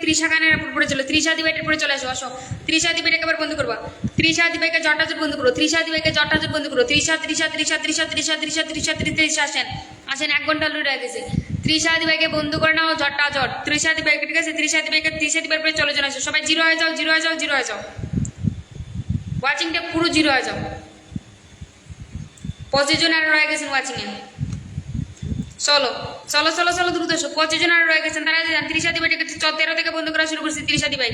তৃষা খানের উপরে চলো, তৃষা দিবাইটের উপরে চলে আসো, আসো। তৃষা দিবাইটাকে আবার বন্ধ করবা, তৃষা দিবাইকে জটাজট বন্ধ করো, তৃষা দিবাইকে জটাজট বন্ধ করো, তৃষা তৃষা তৃষা তৃষা তৃষা তৃষা তৃষা তৃষা আসেন, আসেন, 1 ঘন্টা লুড়ে গেছে। তৃষা দিবাইকে বন্ধ করে নাও, জটাজট, তৃষা দিবাইকে, ঠিক আছে, তৃষা দিবাইকে, তৃষা দিবার পরে চলে চলে আসো, সবাই জিরো হয়ে যাও, জিরো হয়ে যাও, জিরো হয়ে যাও, ওয়াচিংটা পুরো জিরো হয়ে যাও। 25 জন আর রয়ে গেছেন ওয়াচিংয়ে, চলো চলো চলো চলো দ্রুত এসো, 25 জন আর রয়ে গেছেন, তারা যান। তৃষা দিবাইটাকে 13 থেকে বন্ধ করা শুরু করছি, তৃষা দিবাই।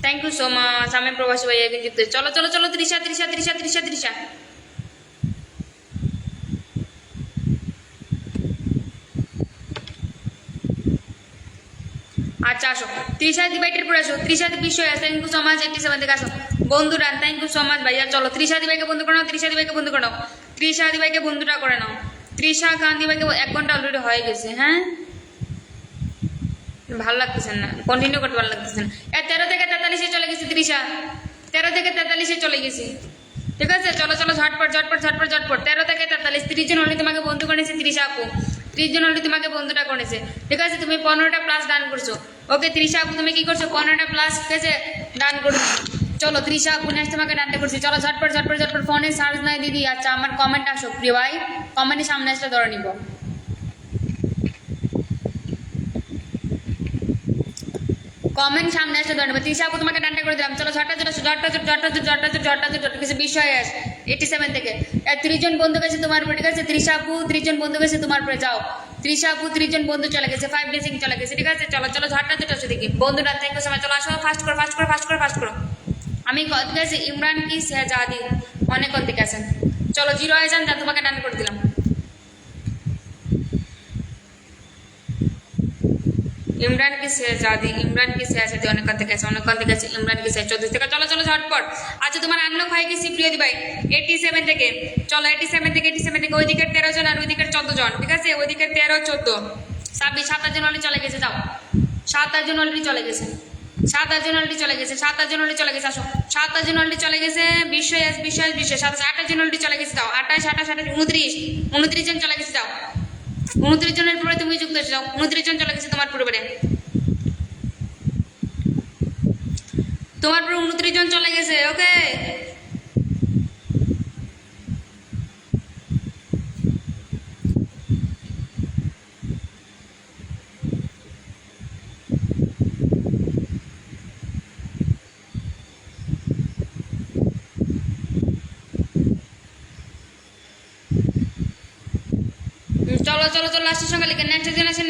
থ্যাংক ইউ সো মাচ, আমি প্রবাসী ভাইয়া কিন্তু চলো চলো চলো, তৃষা তৃষা তৃষা তৃষা তৃষা। আচ্ছা আসো, তৃষা দিবাইটের পরে আসো, তৃষা বিষয় থ্যাংক ইউ সো মাচ, 87 থেকে আসো বন্ধুরা, থ্যাংক ইউ সো মাচ ভাইয়া। চলো তৃষা দিবাইকে বন্ধ করে নাও, তৃষা দিবাইকে বন্ধ করে নাও, তৃষা দিবাইকে বন্ধুটা করে নাও, তৃষা খান দিবাইকে 1 ঘন্টা অলরেডি হয়ে গেছে। হ্যাঁ ভালো লাগতেছে না, কন্টিনিউ করতে ভালো লাগতেছে না। 13 থেকে 43-এ চলে গেছি তৃষা, 13 থেকে 43-এ চলে গেছি, ঠিক আছে, চলো চলো ঝটপট ঝটপট ঝটপট ঝটপট। 13 থেকে 43, 30 জন অলরেডি তোমাকে বন্ধু করেছে তৃষা আপু, 30 জন অলরেডি তোমাকে বন্ধুটা করেছে, ঠিক আছে, তুমি 15টা প্লাস ডান করছো। ওকে তৃষা আপু তুমি কি করছো, 15টা প্লাস, ঠিক আছে, ডান করছো। চলো তৃষা আপু নেক্সট তোমাকে ডানটা করছি, চলো ঝটপট ঝটপট ঝটপট। ফোনে চার্জ নাই দিদি, আচ্ছা আমার কমেন্ট আসো প্রিয় ভাই, কমেন্টের সামনে আসলে ধরে নিব, কমেন্ট সামনে আসলে ধরে নেবো। তৃষা আপু তোমাকে ডান্ডা করে দিলাম, চলো ঝটটা ঝটটা ঝটটা ঝটটা ঝটটা ঝটটা ঝটটা কিছু বিষয় আছে 87 থেকে 30 জন বন্ধু গেছে তোমার উপরে, ঠিক আছে, তৃষা আপু 30 জন বন্ধু গেছে তোমার উপরে, যাও তৃষা আপু 30 জন বন্ধু চলে গেছে, 5 ব্লেসিং চলে গেছে, ঠিক আছে, চলো চলো ঝটটা ঝটটা আসো দেখি বন্ধুরা, থ্যাংক ইউ সময়, চলো আসো, ফাস্ট করো ফাস্ট করো ফাস্ট করো ফাস্ট করো। আমি ঠিক আছে, ইমরান কি শেহজাদি অনেক থেকে আছেন, চলো জিরো হয়ে যান, তোমাকে ডান্ডা করে দিলাম। ইমরান কি শেহজাদি, ইমরান কি শেহজাদি অনেক থেকে আছে, অনেক থেকে আছে, ইমরান কি শেহ 34 থেকে, চলো চলো ঝটপট। আচ্ছা তোমার আনলক হয়ে গেছি প্রিয় দিবাই 87 থেকে, চলো 87 থেকে 87 থেকে, ওই দিকের 13 জন আর ওই দিকের 14 জন, ঠিক আছে, ওই দিকের 13 14 26 27 জন অলরেডি চলে গেছে, যাও 27 জন অলরেডি চলে গেছে, 27 জন অলরেডি চলে গেছে, 27 জন অলরেডি চলে গেছে, আসো 27 জন অলরেডি চলে গেছে, 20 20 20 27 28 জন অলরেডি চলে গেছে, যাও 28 28 29 29 জন চলে গেছে, যাও 29 জনের পরে তুমি যুক্ত হয়ে যাও, 29 জন চলে গেছে তোমার পরিবারে, তোমার পরে 29 জন চলে গেছে। ওকে চলো চলো চলো, লাস্টের সঙ্গে লিখে নেক্সট জন আছেন,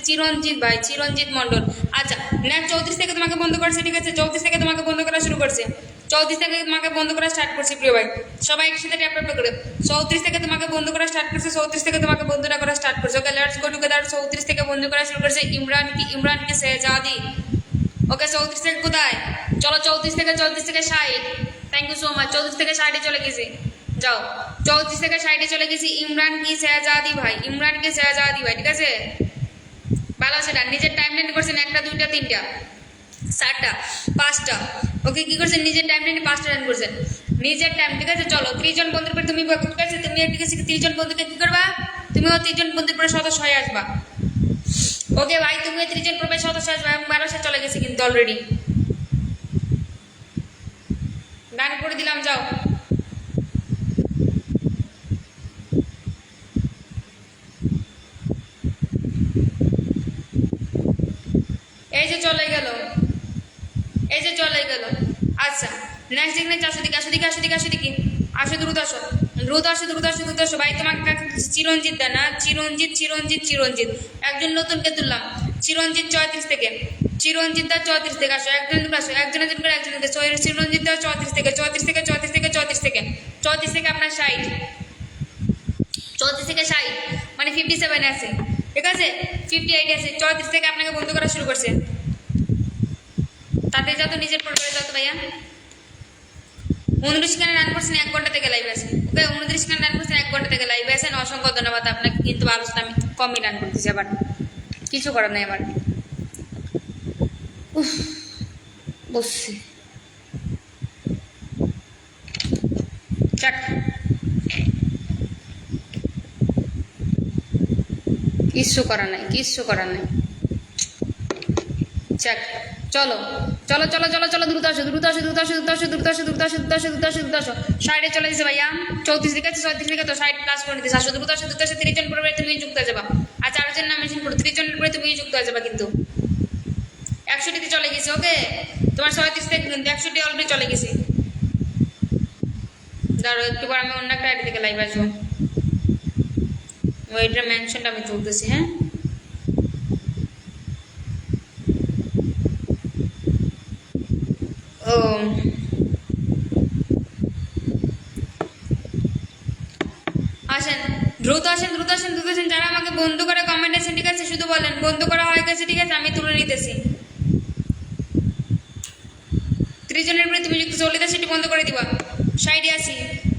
চিরঞ্জিত ভাই, চিরঞ্জিত মন্ডল। আচ্ছা নেক্সট 34 থেকে তোমাকে বন্ধ করছে, ঠিক আছে, 34 থেকে তোমাকে বন্ধ করা শুরু করছে, 34 থেকে তোমাকে বন্ধ করা স্টার্ট করছে প্রিয় ভাই, সবাই একসাথে ট্যাপ ট্যাপ করে। 34 থেকে তোমাকে বন্ধ করা স্টার্ট করছে, 34 থেকে তোমাকে বন্ধুটা করা স্টার্ট করছে। Okay let's go together. 34 থেকে বন্ধ করা শুরু করছে ইমরান কি শেহজাদি। ওকে 34 থেকে কোথায়, চলো 34 থেকে 60, থ্যাংক ইউ সো মাচ, 34 থেকে 60 চলে গেছি, যাও 34 থেকে 60 চলে গেছি। ইমরান কি শেহজাদি ভাই, ইমরান কি শেহজাদি ভাই, ঠিক আছে, ভালো আছে, নিজের টাইম লাইন করছেন 1টা 2টা 3টা 4টা 5টা। ওকে কি করছেন, নিজের টাইম লাইনে 5টা রান করছেন, নিজের টাইম, ঠিক আছে, চলো 30 জন বন্ধুর পরে তুমি, ঠিক আছে, তুমি ঠিক আছে 30 জন বন্ধুকে কি করবা, তুমিও 30 জন বন্ধুর পরে সদস্য হয়ে আসবা। ওকে ভাই তুমিও 30 জন পরে সদস্য আসবা, এবং 1200 চলে গেছে কিন্তু অলরেডি, ডান করে দিলাম, যাও এই যে চলে গেল, এই যে চলে গেল। আচ্ছা নেক্সট দিকে আসো, দিকে আসো, দিকে আসো, দিকে আসো, দিকে আসো, দ্রুত আসো, দ্রুত আসো, দ্রুত আসো, দ্রুত আসো ভাই। তোমাকে চিরঞ্জিত দা না, চিরঞ্জিত চিরঞ্জিত চিরঞ্জিত, একজন নতুনকে তুললাম, চিরঞ্জিত 34 থেকে, চিরঞ্জিত দা 34 থেকে আসো, একজন আসো, একজন একজন করে একজনকে, চিরঞ্জিত দা 34 থেকে 34 থেকে 34 থেকে 34 থেকে 34 থেকে আপনার 60, 34 থেকে 60 মানে 57 আছে, ঠিক আছে, 58 আছে, 34 থেকে আপনাকে বন্ধ করা শুরু করছে। তাদের যত নিজের পরিবারে যত ভাইয়া 29 খানে রান করছেন, 1 ঘন্টা থেকে লাইভ আছেন। ওকে 29 খানে রান করছেন, 1 ঘন্টা থেকে লাইভ আছেন, অসংখ্য ধন্যবাদ আপনাকে, কিন্তু আলোচনা আমি কমই রান করতেছি, আবার কিছু করার নেই আবার, বসছি চাক, কিচ্ছু করার নাই, কিচ্ছু করার নাই। চেক, চলো চলো চলো চলো চলো, দ্রুত আসো দ্রুত আসো দ্রুত আসো দ্রুত আসো দ্রুত আসো দ্রুত আসো দ্রুত আসো দ্রুত আসো দ্রুত আসো। সাইডে চলে গেছে ভাইয়া, 34 দিকে আছে, 36 দিকে তো সাইড প্লাস করে দিতে আসো, দ্রুত আসো দ্রুত আসো। 30 জন পরে তুমি যুক্ত হয়ে যাবা, আর 4 জন নাম মেনশন করো, 30 জনের পরে তুমি যুক্ত হয়ে যাবা। কিন্তু 100টিতে চলে গেছে, ওকে তোমার 37 থেকে কিন্তু 100টি অলরেডি চলে গেছে। ধরো একটু পর আমি অন্য একটা আইডি থেকে লাইভ আসবো, ওইটার মেনশনটা আমি তুলতেছি। হ্যাঁ, ও আসেন, দ্রুত আসেন দ্রুত আসেন দ্রুত আসেন। যারা আমাকে বন্ধু করে কমেন্ট আছে, ঠিক আছে, শুধু বলেন বন্ধু করা হয়ে গেছে, ঠিক আছে, আমি তুলে নিতেছি। 30 জনের পরে তুমি যুক্ত, অলিদা সিটি বন্ধ করে দিবা। সাইডে আসি,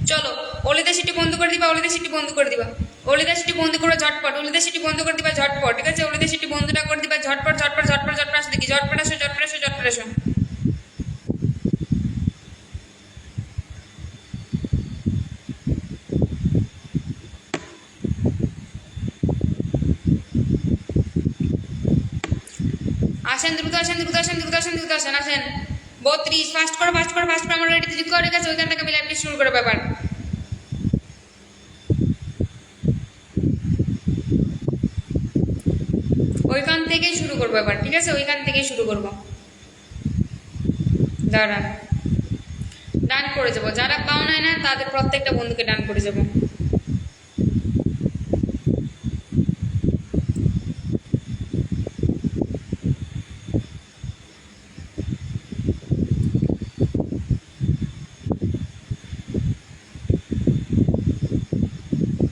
চলো অলিদা সিটি বন্ধ করে দিবা, অলিদা সিটি বন্ধ করে দিবা, অলিদা সিটি বন্ধ করে ঝটপট, অলিদা সিটি বন্ধ করে দিবা ঝটপট, ঠিক আছে, অলিদা সিটি বন্ধটা করে দিবা ঝটপট ঝটপট ঝটপট ঝটপট আসো, দেখি ঝটপট আসো ঝটপট আসো ঝটপট আসো। আসেন দ্রুত আসেন দ্রুত আসেন দ্রুত আসেন দ্রুত আসেন আসেন। 32 ফাস্ট করো ফাস্ট করো ফাস্ট করো, আমার রেডিতে যুক্ত হয়ে গেছে, ওইখান থেকে আমি লাইভটি শুরু করে ব্যাপার। ওইখান থেকেই শুরু করবো এবার, ঠিক আছে, ওইখান থেকেই শুরু করবো। দাঁড়ান, ডান করে যাবো, যারা পাও নাই না তাদের প্রত্যেকটা বন্ধুকে ডান করে যাবো।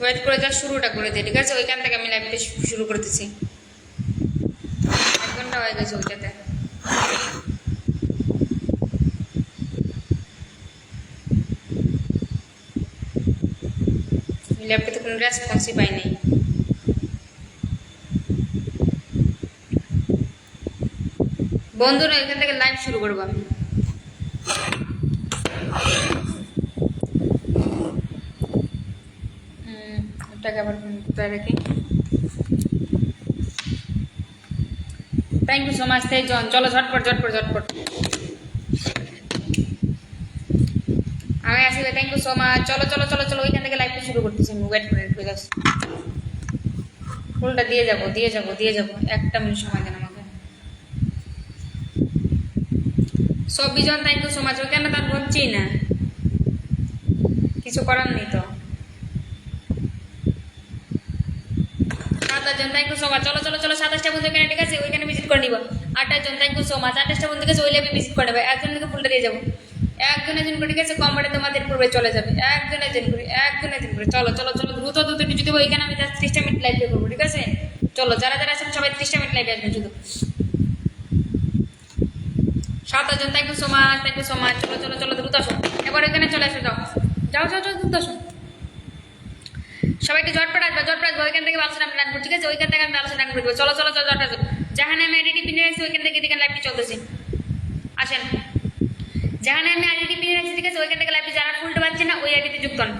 ওয়েট করে যা শুরুটা করে দিই, ঠিক আছে, ওইখান থেকে আমি লাইভটা শুরু করতেছি। 1 ঘন্টা হয়ে গেছে ওইটাতে। ল্যাপটপে কোনো রেসপন্সই পাই নাই। বন্ধুরা এখান থেকে লাইভ শুরু করবো আমি। ওটাকে আবার কোথায় রাখি। Thank you so much Teejan, চলো ঝটপট ঝটপট ঝটপট। আমি আসি, থ্যাংক ইউ সো মাচ, চলো চলো চলো চলো, ওইখান থেকে লাইভটা শুরু করতেছি আমি। ওয়েট করে একটু জাস্ট ফুলটা দিয়ে যাবো দিয়ে যাবো দিয়ে যাবো, 1 মিনিট সময় দেন আমাকে। সব বিজন থ্যাংক ইউ সো মাচ, ওইখানে তার হচ্ছেই না, কিছু করার নেই তো। 27 জন থ্যাংক ইউ সো মাচ, চলো চলো চলো। 27টা বন্ধু এখানে, ঠিক আছে, ওইখানে ভিজিট করে নিবা। 28 জন থ্যাংক ইউ সো মাচ, 28টা বন্ধু গেছে, ওই ল্যাবে ভিজিট করে নেবে। একজনকে ফুলটা দিয়ে যাবো, একজন একজন করে, ঠিক আছে, কম্বারে তোমাদের পূর্বে চলে যাবে, একজন একজন করে একজন একজন করে। চলো চলো চলো দ্রুত দ্রুত যদি দেবো, ওইখানে আমি জাস্ট 30টা মিনিট লাইভ করবো, ঠিক আছে। চলো যারা যারা আছেন সবাই 30টা মিনিট লাইভে আসবেন শুধু। 27 জন thank you so much, thank you so much, চলো চলো চলো দ্রুত আসো, এবার ওইখানে চলে আসো, যাও যাও যাও যাও দ্রুত আসো। সবাইকে ঝটপট আসবে ঝটপট আসবে, ওইখান থেকে আলোচনা আমি রাখবো, ঠিক আছে, ওইখান থেকে আমি আলোচনা রাখবো। চলো চলো চলো ঝটপট আসো। যেখানে আমি আইডি পিনে রাখছি ওইখান থেকে দেখেন লাইভটি চলতেছে, আসেন। যেখানে আমি আইডি পিনে রাখছি, ঠিক আছে, ওইখান থেকে লাইভটি যারা ফুলটা পাচ্ছে না ওই আইডিতে যুক্ত হন।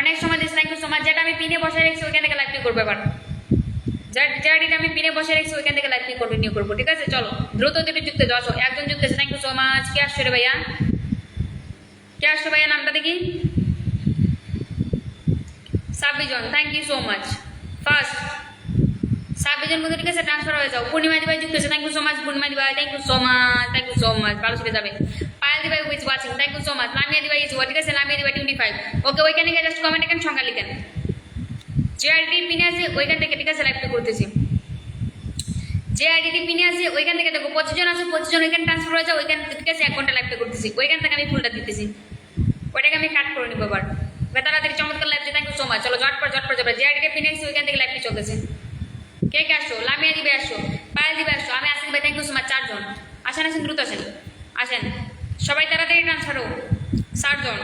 অনেক সময় দিয়েছে, থ্যাংক ইউ সো মাচ। যেটা আমি পিনে বসে রেখেছি ওইখান থেকে লাইভটি করবো এবার। যে আইডিটা আমি পিনে বসে রেখেছি ওইখান থেকে লাইভটি কন্টিনিউ করবো, ঠিক আছে। চলো দ্রুত দুটো যুক্ত যাও, আসো। একজন যুক্ত আছে, থ্যাংক ইউ সো মাচ। কে আসছে রে ভাইয়া, কে আসছে ভাইয়া, নামটা দেখি। 26 জন thank you so much. First 26 জন বন্ধু, ঠিক আছে, ট্রান্সফার হয়ে যাও। পূর্ণিমা দিবাই যুক্ত আছে, thank you so much. Purnima দিবাই thank you so much, thank you so much, ভালো ছেড়ে যাবে। পায়েল দিবাই is watching, thank you so much. Lamia দিবাই ইজ ঠিক আছে, লামিয়া দিবাই 25, ওকে। ওইখানে গিয়ে জাস্ট কমেন্ট এখানে সংখ্যা লিখেন। যে আইডি পিনে আছে ওইখান থেকে, ঠিক আছে, লাইভটা করতেছি। যে আইডি পিনে আছে ওইখান থেকে দেখো 25 জন আছে, 25 জন ওইখানে ট্রান্সফার হয়ে যাও, ওইখান থেকে, ঠিক আছে, 1 ঘন্টা লাইভটা করতেছি। ওইখান থেকে আমি ফুলটা দিতেছি, ওইটাকে আমি কাট করে নিবো এবার। তাড়াতাড়ি চমৎকার live, thank you so much. চলো ঝটপট ঝটপট যাবে। যে আইডিটা পিনে আছে ওইখান থেকে লাইভটি চলতেছে। কে কে আসছো, লামিয়া দিবে আসছো, পায়েল দিবে আসছো, আমি আসি দিবে, থ্যাংক ইউ সো মাচ। 4 জন আসেন আসেন দ্রুত আসেন আসেন, সবাই তাড়াতাড়ি ট্রান্সফার হোক। 7 জন।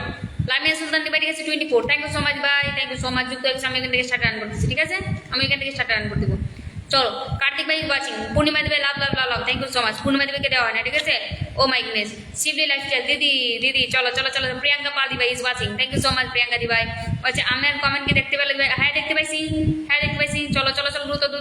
লামিয়া সুলতান দিবে, ঠিক আছে, 24, থ্যাংক ইউ সো মাচ ভাই, থ্যাংক ইউ সো মাচ। যুক্ত হয়েছে, আমি এখান থেকে স্টার্ট রান করতেছি, ঠিক আছে, আমি এখান থেকে স্টার্ট রান করে দেবো। চলো কার্তিক ভাই ওয়াচিং। পূর্ণিমা দিবে লাভ লাভ লাভ লাভ, থ্যাংক ইউ সো মাচ। পূর্ণিমা দিবেকে দেওয়া হয় না, ঠিক আছে, ও মাই গুডনেস শিবলি লাইফস্টাইল দিদি দিদি চলো চলো চলো প্রিয়াঙ্কা পাল দিভাই is watching thank you so much Priyanka দিভাই আচ্ছা আমার কমেন্ট কি দেখতে পেলে হ্যাঁ দেখতে পাইছি চলো চলো চলো দ্রুত দ্রুত